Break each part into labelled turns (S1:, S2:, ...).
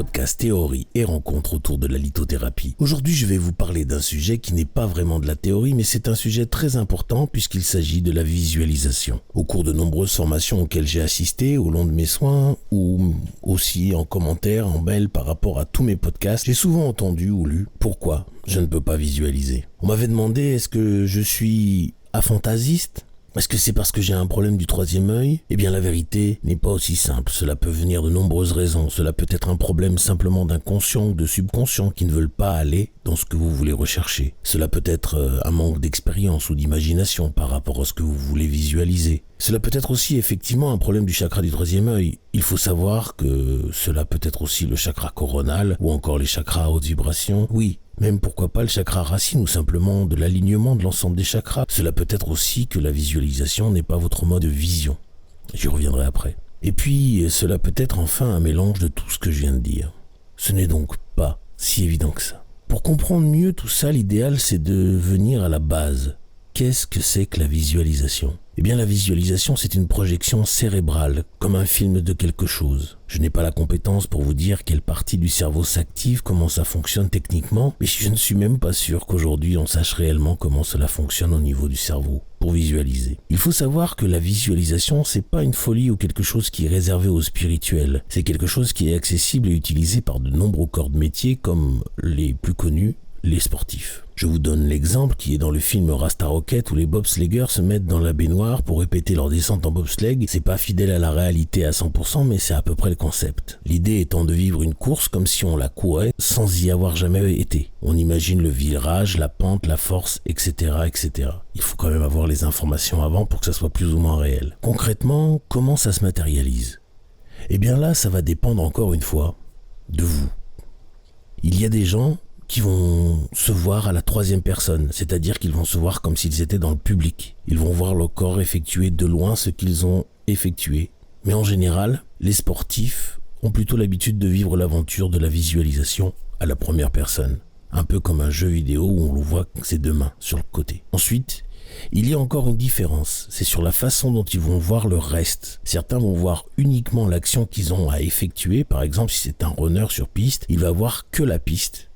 S1: podcast théorie et rencontre autour de la lithothérapie. Aujourd'hui, je vais vous parler d'un sujet qui n'est pas vraiment de la théorie, mais c'est un sujet très important puisqu'il s'agit de la visualisation. Au cours de nombreuses formations auxquelles j'ai assisté au long de mes soins ou aussi en commentaire, en mail par rapport à tous mes podcasts, j'ai souvent entendu ou lu « Pourquoi je ne peux pas visualiser ?» On m'avait demandé « Est-ce que je suis afantasiste ? Est-ce que c'est parce que j'ai un problème du troisième œil ? Eh bien la vérité n'est pas aussi simple, cela peut venir de nombreuses raisons, cela peut être un problème simplement d'inconscient ou de subconscient qui ne veulent pas aller dans ce que vous voulez rechercher. Cela peut être un manque d'expérience ou d'imagination par rapport à ce que vous voulez visualiser. Cela peut être aussi effectivement un problème du chakra du troisième œil. Il faut savoir que cela peut être aussi le chakra coronal ou encore les chakras à haute vibration. Oui, même pourquoi pas le chakra racine ou simplement de l'alignement de l'ensemble des chakras. Cela peut être aussi que la visualisation n'est pas votre mode de vision. J'y reviendrai après. Et puis, cela peut être enfin un mélange de tout ce que je viens de dire. Ce n'est donc pas si évident que ça. Pour comprendre mieux tout ça, l'idéal c'est de venir à la base. Qu'est-ce que c'est que la visualisation ? Eh bien la visualisation c'est une projection cérébrale, comme un film de quelque chose. Je n'ai pas la compétence pour vous dire quelle partie du cerveau s'active, comment ça fonctionne techniquement, mais je ne suis même pas sûr qu'aujourd'hui on sache réellement comment cela fonctionne au niveau du cerveau, pour visualiser. Il faut savoir que la visualisation c'est pas une folie ou quelque chose qui est réservé aux spirituels, c'est quelque chose qui est accessible et utilisé par de nombreux corps de métier comme les plus connus, les sportifs. Je vous donne l'exemple qui est dans le film Rasta Rocket où les bobsleggers se mettent dans la baignoire pour répéter leur descente en bobsleigh. C'est pas fidèle à la réalité à 100% mais c'est à peu près le concept. L'idée étant de vivre une course comme si on la courait sans y avoir jamais été. On imagine le virage, la pente, la force, etc., etc. Il faut quand même avoir les informations avant pour que ça soit plus ou moins réel. Concrètement, comment ça se matérialise ? Eh bien là, ça va dépendre encore une fois de vous. Il y a des gens qui vont se voir à la troisième personne, c'est-à-dire qu'ils vont se voir comme s'ils étaient dans le public. Ils vont voir leur corps effectuer de loin ce qu'ils ont effectué. Mais en général, les sportifs ont plutôt l'habitude de vivre l'aventure de la visualisation à la première personne. Un peu comme un jeu vidéo où on le voit avec ses deux mains sur le côté. Ensuite, il y a encore une différence, c'est sur la façon dont ils vont voir le reste. Certains vont voir uniquement l'action qu'ils ont à effectuer, par exemple si c'est un runner sur piste, il va voir que la piste.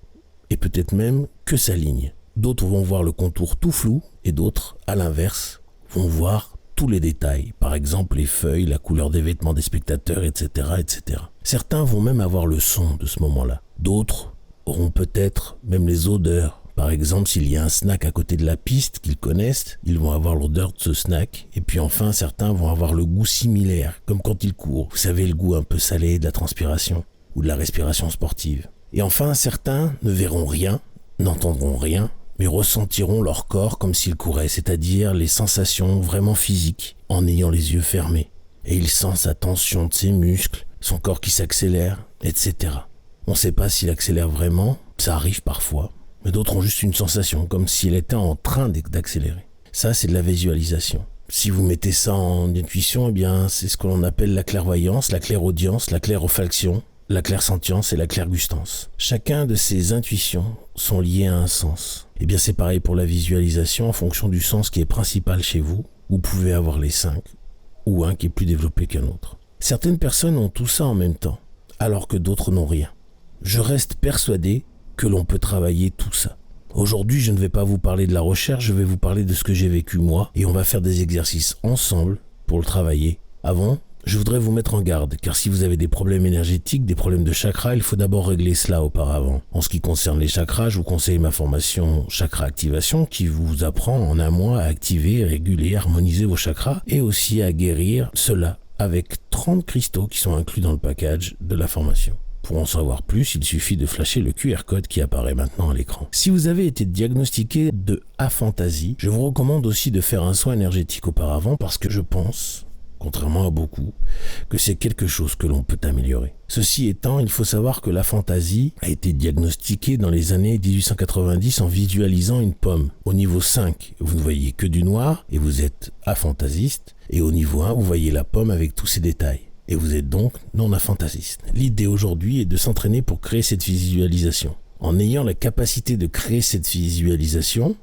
S1: Et peut-être même que sa ligne. D'autres vont voir le contour tout flou et d'autres, à l'inverse, vont voir tous les détails. Par exemple, les feuilles, la couleur des vêtements des spectateurs, etc., etc. Certains vont même avoir le son de ce moment-là. D'autres auront peut-être même les odeurs. Par exemple, s'il y a un snack à côté de la piste qu'ils connaissent, ils vont avoir l'odeur de ce snack. Et puis enfin, certains vont avoir le goût similaire, comme quand ils courent. Vous savez, le goût un peu salé de la transpiration ou de la respiration sportive. Et enfin, certains ne verront rien, n'entendront rien, mais ressentiront leur corps comme s'ils couraient, c'est-à-dire les sensations vraiment physiques en ayant les yeux fermés. Et ils sentent sa tension de ses muscles, son corps qui s'accélère, etc. On ne sait pas s'il accélère vraiment, ça arrive parfois, mais d'autres ont juste une sensation, comme s'il était en train d'accélérer. Ça, c'est de la visualisation. Si vous mettez ça en intuition, eh bien, c'est ce que l'on appelle la clairvoyance, la clairaudience, la clairolfaction, la clairsentience et la clairgustance. Chacun de ces intuitions sont liées à un sens. Et bien c'est pareil pour la visualisation, en fonction du sens qui est principal chez vous, vous pouvez avoir les 5 ou un qui est plus développé qu'un autre. Certaines personnes ont tout ça en même temps, alors que d'autres n'ont rien. Je reste persuadé que l'on peut travailler tout ça. Aujourd'hui, je ne vais pas vous parler de la recherche, je vais vous parler de ce que j'ai vécu moi, et on va faire des exercices ensemble pour le travailler. Avant, je voudrais vous mettre en garde, car si vous avez des problèmes énergétiques, des problèmes de chakras, il faut d'abord régler cela auparavant. En ce qui concerne les chakras, je vous conseille ma formation Chakra Activation qui vous apprend en un mois à activer, réguler, harmoniser vos chakras et aussi à guérir cela avec 30 cristaux qui sont inclus dans le package de la formation. Pour en savoir plus, il suffit de flasher le QR code qui apparaît maintenant à l'écran. Si vous avez été diagnostiqué de aphantasie, je vous recommande aussi de faire un soin énergétique auparavant parce que je pense, contrairement à beaucoup, que c'est quelque chose que l'on peut améliorer. Ceci étant, il faut savoir que l'aphantasie a été diagnostiquée dans les années 1890 en visualisant une pomme. Au niveau 5, vous ne voyez que du noir et vous êtes aphantasiste. Et au niveau 1, vous voyez la pomme avec tous ses détails. Et vous êtes donc non aphantasiste. L'idée aujourd'hui est de s'entraîner pour créer cette visualisation. En ayant la capacité de créer cette visualisation,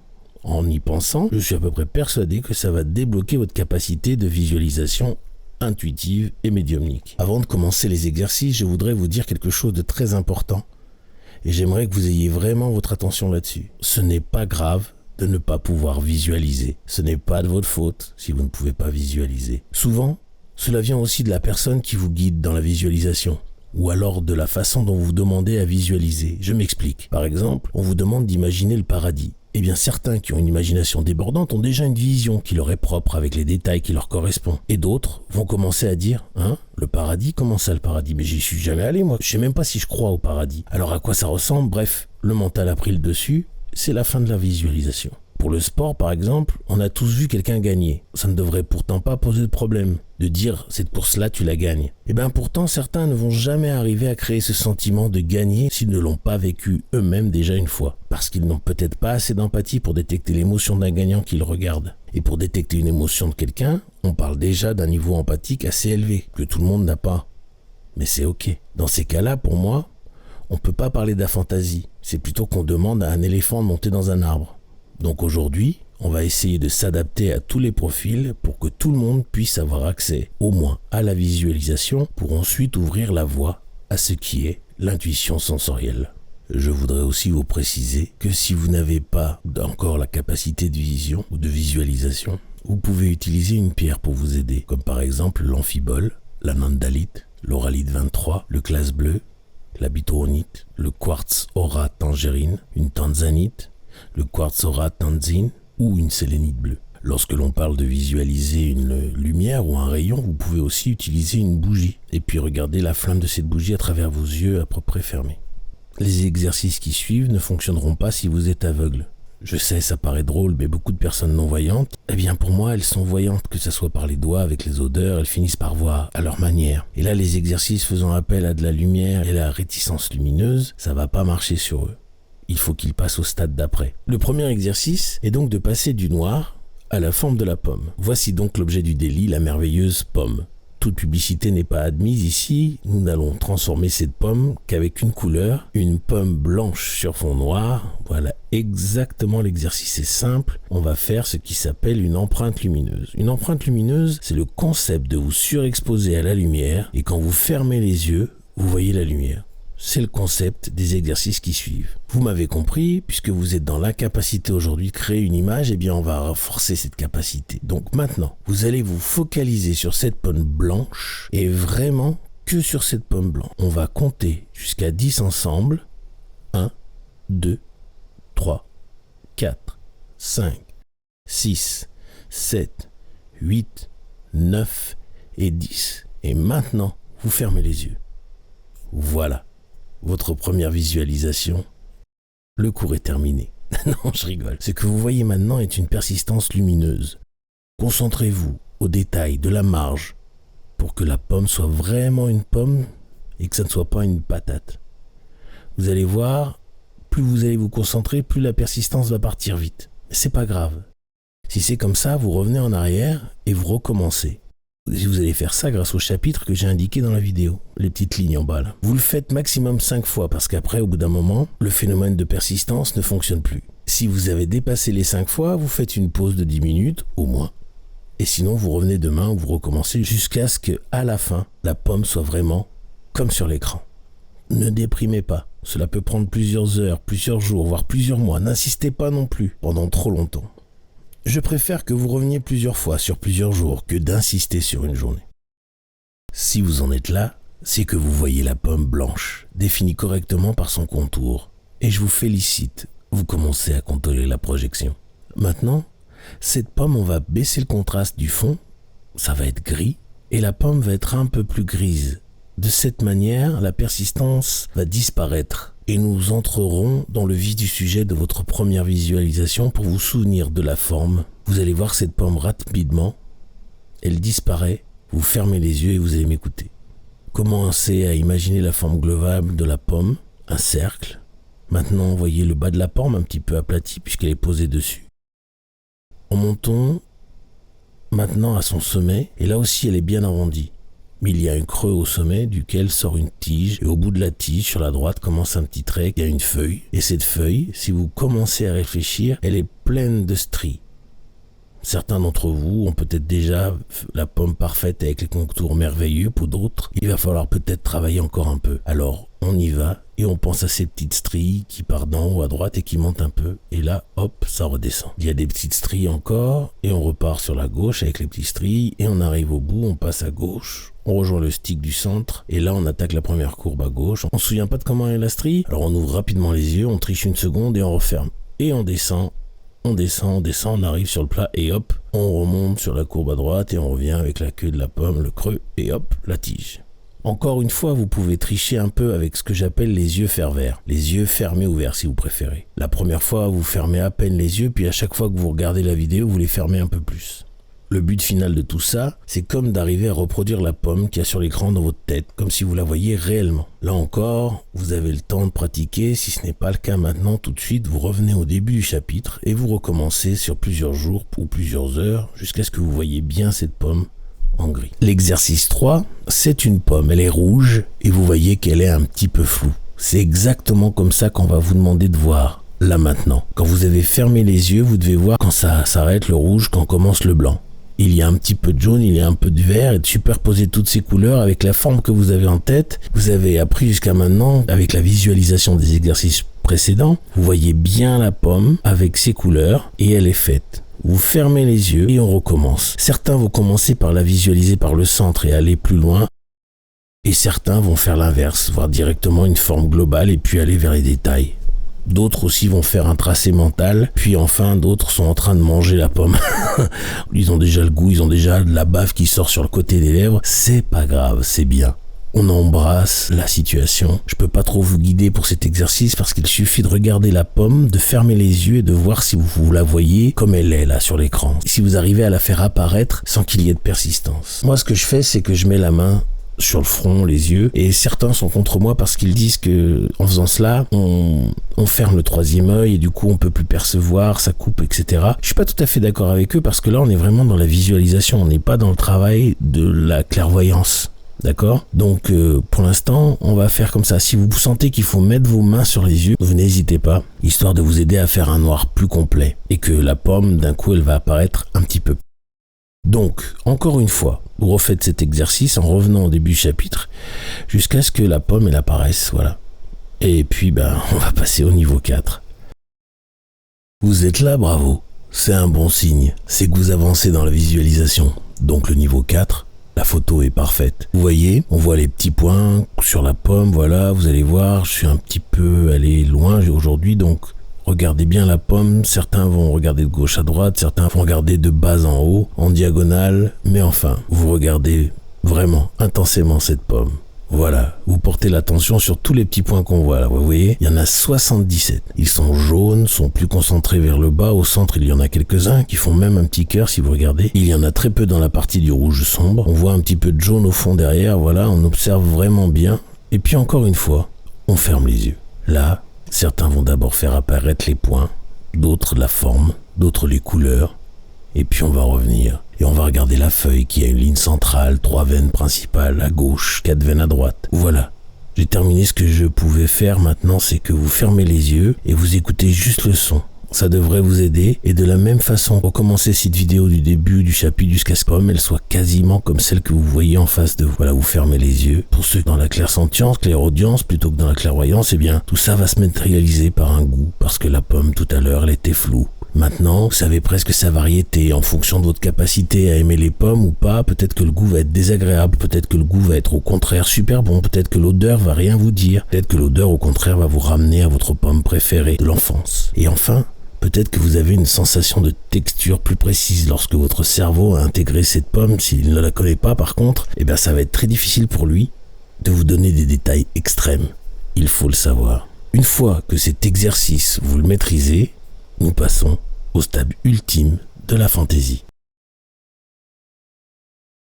S1: en y pensant, je suis à peu près persuadé que ça va débloquer votre capacité de visualisation intuitive et médiumnique. Avant de commencer les exercices, je voudrais vous dire quelque chose de très important et j'aimerais que vous ayez vraiment votre attention là-dessus. Ce n'est pas grave de ne pas pouvoir visualiser. Ce n'est pas de votre faute si vous ne pouvez pas visualiser. Souvent, cela vient aussi de la personne qui vous guide dans la visualisation ou alors de la façon dont vous demandez à visualiser. Je m'explique. Par exemple, on vous demande d'imaginer le paradis. Eh bien, certains qui ont une imagination débordante ont déjà une vision qui leur est propre avec les détails qui leur correspondent. Et d'autres vont commencer à dire « Hein, le paradis, comment ça le paradis? Mais j'y suis jamais allé moi, je sais même pas si je crois au paradis. Alors à quoi ça ressemble ?» Bref, le mental a pris le dessus, c'est la fin de la visualisation. Pour le sport, par exemple, on a tous vu quelqu'un gagner. Ça ne devrait pourtant pas poser de problème de dire cette course-là, tu la gagnes. Et bien pourtant, certains ne vont jamais arriver à créer ce sentiment de gagner s'ils ne l'ont pas vécu eux-mêmes déjà une fois. Parce qu'ils n'ont peut-être pas assez d'empathie pour détecter l'émotion d'un gagnant qu'ils regardent. Et pour détecter une émotion de quelqu'un, on parle déjà d'un niveau empathique assez élevé, que tout le monde n'a pas. Mais c'est ok. Dans ces cas-là, pour moi, on ne peut pas parler d'aphantasie. C'est plutôt qu'on demande à un éléphant de monter dans un arbre. Donc aujourd'hui, on va essayer de s'adapter à tous les profils pour que tout le monde puisse avoir accès au moins à la visualisation pour ensuite ouvrir la voie à ce qui est l'intuition sensorielle. Je voudrais aussi vous préciser que si vous n'avez pas encore la capacité de vision ou de visualisation, vous pouvez utiliser une pierre pour vous aider, comme par exemple l'amphibole, la nandalite, l'oralite 23, le classe bleu, la bitronite, le quartz aura tangerine, une tanzanite, le quartz aura tanzine ou une sélénite bleue. Lorsque l'on parle de visualiser une lumière ou un rayon, vous pouvez aussi utiliser une bougie et puis regarder la flamme de cette bougie à travers vos yeux à peu près fermés. Les exercices qui suivent ne fonctionneront pas si vous êtes aveugle. Je sais, ça paraît drôle, mais beaucoup de personnes non-voyantes, eh bien pour moi, elles sont voyantes, que ce soit par les doigts, avec les odeurs, elles finissent par voir à leur manière. Et là, les exercices faisant appel à de la lumière et la réticence lumineuse, ça va pas marcher sur eux. Il faut qu'ils passent au stade d'après. Le premier exercice est donc de passer du noir à la forme de la pomme. Voici donc l'objet du délit, la merveilleuse pomme. Toute publicité n'est pas admise ici, nous n'allons transformer cette pomme qu'avec une couleur, une pomme blanche sur fond noir. Voilà exactement l'exercice, c'est simple. On va faire ce qui s'appelle une empreinte lumineuse. Une empreinte lumineuse, c'est le concept de vous surexposer à la lumière et quand vous fermez les yeux, vous voyez la lumière. C'est le concept des exercices qui suivent. Vous m'avez compris, puisque vous êtes dans l'incapacité aujourd'hui de créer une image, eh bien on va renforcer cette capacité. Donc maintenant, vous allez vous focaliser sur cette pomme blanche et vraiment que sur cette pomme blanche. On va compter jusqu'à 10 ensemble. 1, 2, 3, 4, 5, 6, 7, 8, 9 et 10. Et maintenant, vous fermez les yeux. Voilà. Votre première visualisation, le cours est terminé. Non, je rigole. Ce que vous voyez maintenant est une persistance lumineuse. Concentrez-vous aux détails de la marge pour que la pomme soit vraiment une pomme et que ça ne soit pas une patate. Vous allez voir, plus vous allez vous concentrer, plus la persistance va partir vite. Mais c'est pas grave. Si c'est comme ça, vous revenez en arrière et vous recommencez. Vous allez faire ça grâce au chapitre que j'ai indiqué dans la vidéo, les petites lignes en bas là. Vous le faites maximum 5 fois parce qu'après, au bout d'un moment, le phénomène de persistance ne fonctionne plus. Si vous avez dépassé les 5 fois, vous faites une pause de 10 minutes au moins. Et sinon, vous revenez demain ou vous recommencez jusqu'à ce qu'à la fin, la pomme soit vraiment comme sur l'écran. Ne déprimez pas. Cela peut prendre plusieurs heures, plusieurs jours, voire plusieurs mois. N'insistez pas non plus pendant trop longtemps. Je préfère que vous reveniez plusieurs fois sur plusieurs jours que d'insister sur une journée. Si vous en êtes là, c'est que vous voyez la pomme blanche, définie correctement par son contour. Et je vous félicite, vous commencez à contrôler la projection. Maintenant, cette pomme, on va baisser le contraste du fond, ça va être gris, et la pomme va être un peu plus grise. De cette manière, la persistance va disparaître. Et nous entrerons dans le vif du sujet de votre première visualisation pour vous souvenir de la forme. Vous allez voir cette pomme rapidement, elle disparaît, vous fermez les yeux et vous allez m'écouter. Commencez à imaginer la forme globale de la pomme, un cercle. Maintenant, voyez le bas de la pomme un petit peu aplati puisqu'elle est posée dessus. En montant maintenant à son sommet, et là aussi elle est bien arrondie. Mais il y a un creux au sommet duquel sort une tige et au bout de la tige, sur la droite, commence un petit trait, il y a une feuille. Et cette feuille, si vous commencez à réfléchir, elle est pleine de stries. Certains d'entre vous ont peut-être déjà la pomme parfaite avec les contours merveilleux. Pour d'autres, il va falloir peut-être travailler encore un peu. Alors, on y va et on pense à ces petites stries qui partent d'en haut à droite et qui montent un peu. Et là, hop, ça redescend. Il y a des petites stries encore et on repart sur la gauche avec les petites stries et on arrive au bout, on passe à gauche. On rejoint le stick du centre et là on attaque la première courbe à gauche. On se souvient pas de comment est la strie. Alors on ouvre rapidement les yeux, on triche une seconde et on referme. Et on descend. On descend, on arrive sur le plat et hop, on remonte sur la courbe à droite et on revient avec la queue de la pomme, le creux et hop, la tige. Encore une fois, vous pouvez tricher un peu avec ce que j'appelle les yeux faire-vert. Les yeux fermés ouverts si vous préférez. La première fois, vous fermez à peine les yeux, puis à chaque fois que vous regardez la vidéo, vous les fermez un peu plus. Le but final de tout ça, c'est comme d'arriver à reproduire la pomme qu'il y a sur l'écran dans votre tête, comme si vous la voyiez réellement. Là encore, vous avez le temps de pratiquer. Si ce n'est pas le cas maintenant, tout de suite, vous revenez au début du chapitre et vous recommencez sur plusieurs jours ou plusieurs heures jusqu'à ce que vous voyez bien cette pomme en gris. L'exercice 3, c'est une pomme. Elle est rouge et vous voyez qu'elle est un petit peu floue. C'est exactement comme ça qu'on va vous demander de voir. Là maintenant, quand vous avez fermé les yeux, vous devez voir quand ça s'arrête le rouge, quand commence le blanc. Il y a un petit peu de jaune, il y a un peu de vert et de superposer toutes ces couleurs avec la forme que vous avez en tête. Vous avez appris jusqu'à maintenant avec la visualisation des exercices précédents. Vous voyez bien la pomme avec ses couleurs et elle est faite. Vous fermez les yeux et on recommence. Certains vont commencer par la visualiser par le centre et aller plus loin. Et certains vont faire l'inverse, voir directement une forme globale et puis aller vers les détails. D'autres aussi vont faire un tracé mental, puis enfin d'autres sont en train de manger la pomme. Ils ont déjà le goût, ils ont déjà de la bave qui sort sur le côté des lèvres. C'est pas grave, c'est bien. On embrasse la situation. Je peux pas trop vous guider pour cet exercice parce qu'il suffit de regarder la pomme, de fermer les yeux et de voir si vous la voyez comme elle est là sur l'écran. Si vous arrivez à la faire apparaître sans qu'il y ait de persistance. Moi, ce que je fais, c'est que je mets la main sur le front, les yeux, et certains sont contre moi parce qu'ils disent que en faisant cela, on ferme le troisième œil et du coup on peut plus percevoir, ça coupe, etc. Je suis pas tout à fait d'accord avec eux parce que là on est vraiment dans la visualisation, on n'est pas dans le travail de la clairvoyance. D'accord ? Donc pour l'instant, on va faire comme ça. Si vous sentez qu'il faut mettre vos mains sur les yeux, vous n'hésitez pas, histoire de vous aider à faire un noir plus complet et que la pomme, d'un coup, elle va apparaître un petit peu. Donc, encore une fois, vous refaites cet exercice en revenant au début du chapitre jusqu'à ce que la pomme elle apparaisse, voilà. Et puis, on va passer au niveau 4. Vous êtes là, bravo. C'est un bon signe. C'est que vous avancez dans la visualisation. Donc, le niveau 4, la photo est parfaite. Vous voyez, on voit les petits points sur la pomme, voilà, vous allez voir, je suis un petit peu allé loin aujourd'hui, donc regardez bien la pomme, certains vont regarder de gauche à droite, certains vont regarder de bas en haut, en diagonale, mais enfin, vous regardez vraiment intensément cette pomme. Voilà, vous portez l'attention sur tous les petits points qu'on voit là, vous voyez, il y en a 77. Ils sont jaunes, sont plus concentrés vers le bas, au centre il y en a quelques-uns qui font même un petit cœur si vous regardez. Il y en a très peu dans la partie du rouge sombre, on voit un petit peu de jaune au fond derrière, voilà, on observe vraiment bien. Et puis encore une fois, on ferme les yeux. Là, certains vont d'abord faire apparaître les points, d'autres la forme, d'autres les couleurs, et puis on va revenir. Et on va regarder la feuille qui a une ligne centrale, 3 veines principales à gauche, 4 veines à droite. Voilà, j'ai terminé ce que je pouvais faire maintenant, c'est que vous fermez les yeux et vous écoutez juste le son. Ça devrait vous aider et de la même façon, recommencez cette vidéo du début du chapitre jusqu'à ce qu'elle soit quasiment comme celle que vous voyez en face de vous. Voilà, vous fermez les yeux. Pour ceux dans la clairsentience, clairaudience plutôt que dans la clairvoyance, eh bien, tout ça va se matérialiser par un goût parce que la pomme tout à l'heure, elle était floue. Maintenant, vous savez presque sa variété en fonction de votre capacité à aimer les pommes ou pas. Peut-être que le goût va être désagréable, peut-être que le goût va être au contraire super bon, peut-être que l'odeur va rien vous dire, peut-être que l'odeur au contraire va vous ramener à votre pomme préférée de l'enfance. Et enfin, peut-être que vous avez une sensation de texture plus précise lorsque votre cerveau a intégré cette pomme. S'il ne la connaît pas par contre, eh bien ça va être très difficile pour lui de vous donner des détails extrêmes. Il faut le savoir. Une fois que cet exercice vous le maîtrisez, nous passons au stade ultime de la fantaisie.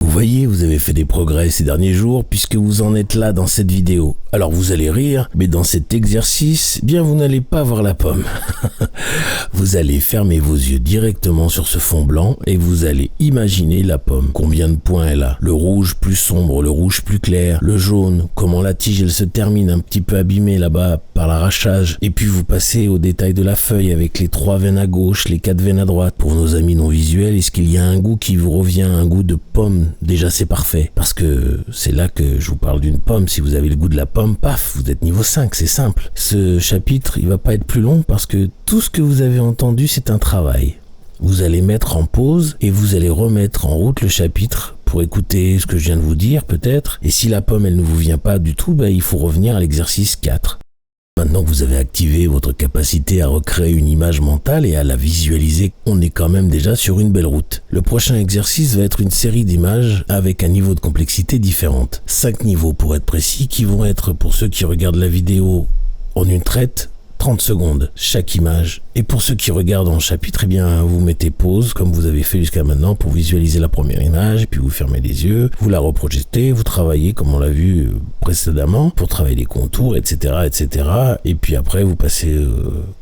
S1: Vous Vous voyez, vous avez fait des progrès ces derniers jours puisque vous en êtes là dans cette vidéo. Alors vous allez rire, mais dans cet exercice, bien vous n'allez pas voir la pomme. Vous allez fermer vos yeux directement sur ce fond blanc et vous allez imaginer la pomme. Combien de points elle a? Le rouge plus sombre, le rouge plus clair, le jaune, comment la tige elle se termine un petit peu abîmée là-bas par l'arrachage. Et puis vous passez au détail de la feuille avec les 3 veines à gauche, les 4 veines à droite. Pour nos amis non visuels, est-ce qu'il y a un goût qui vous revient, un goût de pomme? Déjà c'est parfait, parce que c'est là que je vous parle d'une pomme. Si vous avez le goût de la pomme, paf, vous êtes niveau 5, c'est simple. Ce chapitre, il va pas être plus long parce que tout ce que vous avez entendu, c'est un travail. Vous allez mettre en pause et vous allez remettre en route le chapitre pour écouter ce que je viens de vous dire peut-être. Et si la pomme, elle ne vous vient pas du tout, il faut revenir à l'exercice 4. Maintenant que vous avez activé votre capacité à recréer une image mentale et à la visualiser, on est quand même déjà sur une belle route. Le prochain exercice va être une série d'images avec un niveau de complexité différente. 5 niveaux pour être précis qui vont être, pour ceux qui regardent la vidéo en une traite, 30 secondes chaque image. Et pour ceux qui regardent en chapitre, vous mettez pause comme vous avez fait jusqu'à maintenant pour visualiser la première image, et puis vous fermez les yeux, vous la reprojetez, vous travaillez comme on l'a vu précédemment pour travailler les contours, etc., etc. Et puis après, vous passez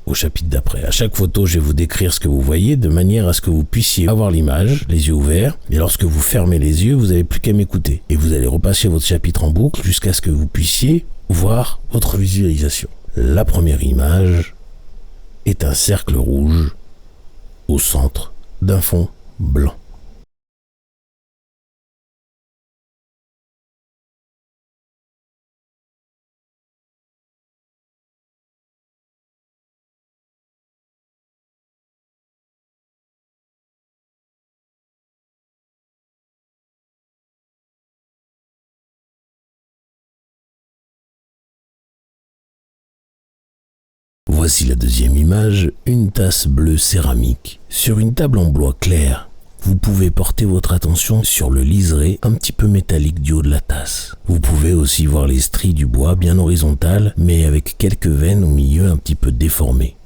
S1: au chapitre d'après. À chaque photo, je vais vous décrire ce que vous voyez de manière à ce que vous puissiez avoir l'image, les yeux ouverts. Et lorsque vous fermez les yeux, vous n'avez plus qu'à m'écouter. Et vous allez repasser votre chapitre en boucle jusqu'à ce que vous puissiez voir votre visualisation. La première image est un cercle rouge au centre d'un fond blanc. Voici la deuxième image, une tasse bleue céramique sur une table en bois clair. Vous pouvez porter votre attention sur le liseré un petit peu métallique du haut de la tasse. Vous pouvez aussi voir les stries du bois bien horizontales, mais avec quelques veines au milieu un petit peu déformées.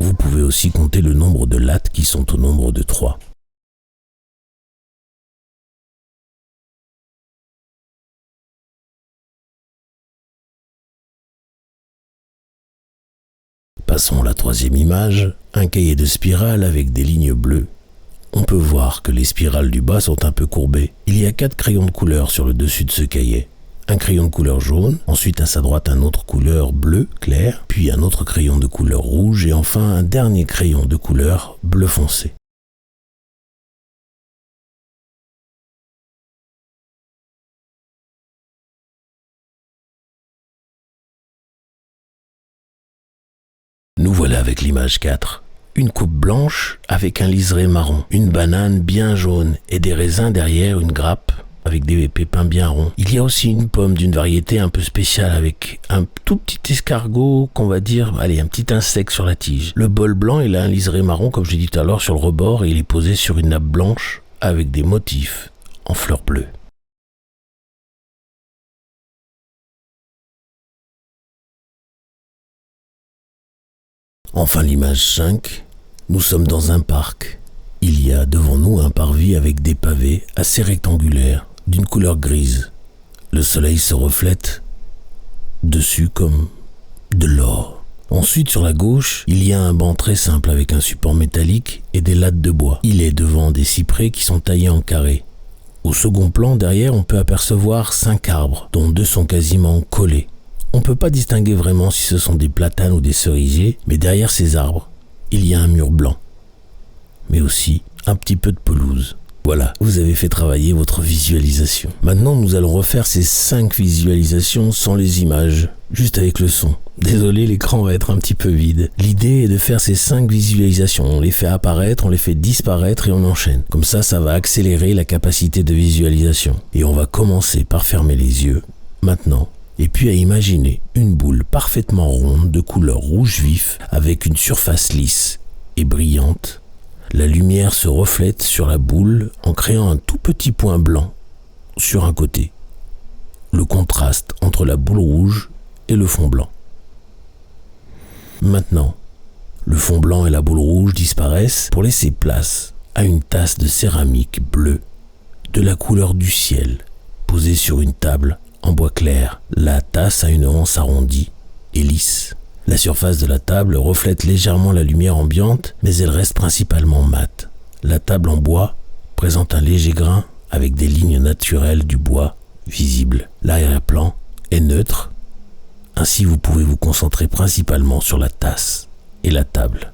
S1: Vous pouvez aussi compter le nombre de lattes qui sont au nombre de 3. Passons à la troisième image, un cahier de spirales avec des lignes bleues. On peut voir que les spirales du bas sont un peu courbées. Il y a 4 crayons de couleur sur le dessus de ce cahier. Un crayon de couleur jaune, ensuite à sa droite un autre couleur bleu clair, puis un autre crayon de couleur rouge et enfin un dernier crayon de couleur bleu foncé. Nous voilà avec l'image 4. Une coupe blanche avec un liseré marron, une banane bien jaune et des raisins derrière une grappe avec des pépins bien ronds. Il y a aussi une pomme d'une variété un peu spéciale avec un tout petit escargot qu'on va dire, un petit insecte sur la tige. Le bol blanc, il a un liseré marron comme je l'ai dit tout à l'heure sur le rebord et il est posé sur une nappe blanche avec des motifs en fleurs bleues. Enfin l'image 5, nous sommes dans un parc. Il y a devant nous un parvis avec des pavés assez rectangulaires, d'une couleur grise. Le soleil se reflète dessus comme de l'or. Ensuite sur la gauche, il y a un banc très simple avec un support métallique et des lattes de bois. Il est devant des cyprès qui sont taillés en carré. Au second plan, derrière, on peut apercevoir 5 arbres, dont 2 sont quasiment collés. On ne peut pas distinguer vraiment si ce sont des platanes ou des cerisiers, mais derrière ces arbres, il y a un mur blanc, mais aussi un petit peu de pelouse. Voilà, vous avez fait travailler votre visualisation. Maintenant, nous allons refaire ces 5 visualisations sans les images, juste avec le son. Désolé, l'écran va être un petit peu vide. L'idée est de faire ces 5 visualisations. On les fait apparaître, on les fait disparaître et on enchaîne. Comme ça va accélérer la capacité de visualisation. Et on va commencer par fermer les yeux, maintenant. Et puis à imaginer une boule parfaitement ronde de couleur rouge vif avec une surface lisse et brillante. La lumière se reflète sur la boule en créant un tout petit point blanc sur un côté. Le contraste entre la boule rouge et le fond blanc. Maintenant, le fond blanc et la boule rouge disparaissent pour laisser place à une tasse de céramique bleue de la couleur du ciel, posée sur une table en bois clair. La tasse a une anse arrondie et lisse. La surface de la table reflète légèrement la lumière ambiante, mais elle reste principalement mate. La table en bois présente un léger grain avec des lignes naturelles du bois visibles. L'arrière-plan est neutre, ainsi vous pouvez vous concentrer principalement sur la tasse et la table.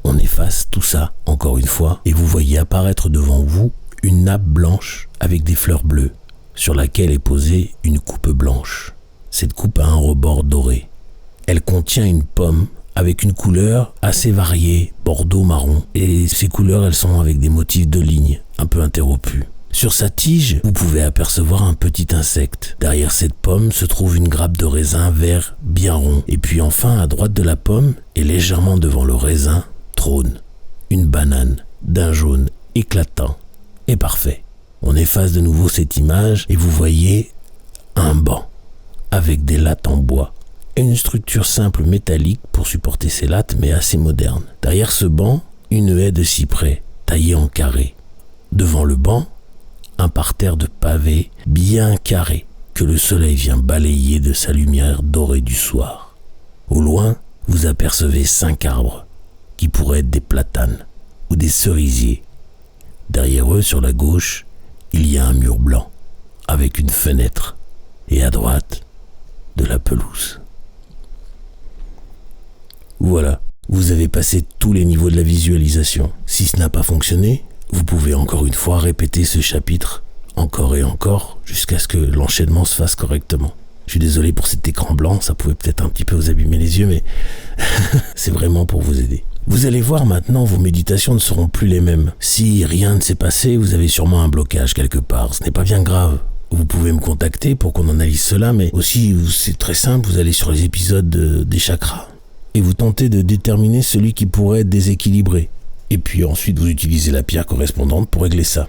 S1: On efface tout ça, encore une fois, et vous voyez apparaître devant vous une nappe blanche avec des fleurs bleues, sur laquelle est posée une coupe blanche. Cette coupe a un rebord doré. Elle contient une pomme avec une couleur assez variée, bordeaux-marron, et ces couleurs, elles sont avec des motifs de lignes un peu interrompus. Sur sa tige, vous pouvez apercevoir un petit insecte. Derrière cette pomme se trouve une grappe de raisin vert bien rond. Et puis enfin, à droite de la pomme, et légèrement devant le raisin, trône une banane d'un jaune éclatant et parfait. On efface de nouveau cette image et vous voyez un banc avec des lattes en bois et une structure simple métallique pour supporter ces lattes, mais assez moderne. Derrière ce banc, une haie de cyprès taillée en carré. Devant le banc, un parterre de pavés bien carré que le soleil vient balayer de sa lumière dorée du soir. Au loin, vous apercevez 5 arbres qui pourraient être des platanes ou des cerisiers. Derrière eux, sur la gauche, il y a un mur blanc avec une fenêtre et à droite, de la pelouse. Voilà, vous avez passé tous les niveaux de la visualisation. Si ce n'a pas fonctionné, vous pouvez encore une fois répéter ce chapitre encore et encore jusqu'à ce que l'enchaînement se fasse correctement. Je suis désolé pour cet écran blanc, ça pouvait peut-être un petit peu vous abîmer les yeux, mais c'est vraiment pour vous aider. Vous allez voir maintenant, vos méditations ne seront plus les mêmes. Si rien ne s'est passé, vous avez sûrement un blocage quelque part. Ce n'est pas bien grave. Vous pouvez me contacter pour qu'on analyse cela, mais aussi, c'est très simple, vous allez sur les épisodes des chakras et vous tentez de déterminer celui qui pourrait être déséquilibré. Et puis ensuite, vous utilisez la pierre correspondante pour régler ça.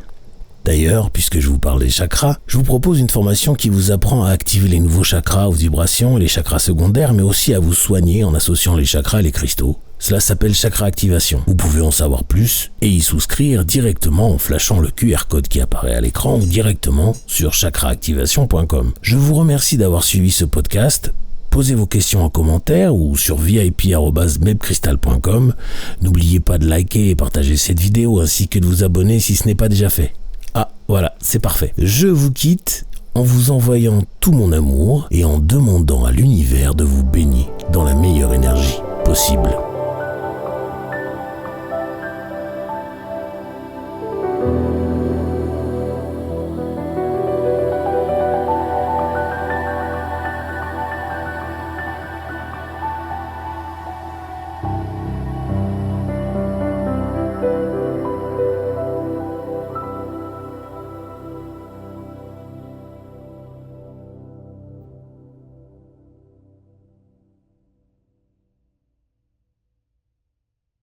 S1: D'ailleurs, puisque je vous parle des chakras, je vous propose une formation qui vous apprend à activer les nouveaux chakras aux vibrations et les chakras secondaires, mais aussi à vous soigner en associant les chakras et les cristaux. Cela s'appelle Chakra Activation. Vous pouvez en savoir plus et y souscrire directement en flashant le QR code qui apparaît à l'écran ou directement sur chakraactivation.com. Je vous remercie d'avoir suivi ce podcast. Posez vos questions en commentaire ou sur vip@mebcrystal.com. N'oubliez pas de liker et partager cette vidéo ainsi que de vous abonner si ce n'est pas déjà fait. Ah, voilà, c'est parfait. Je vous quitte en vous envoyant tout mon amour et en demandant à l'univers de vous baigner dans la meilleure énergie possible.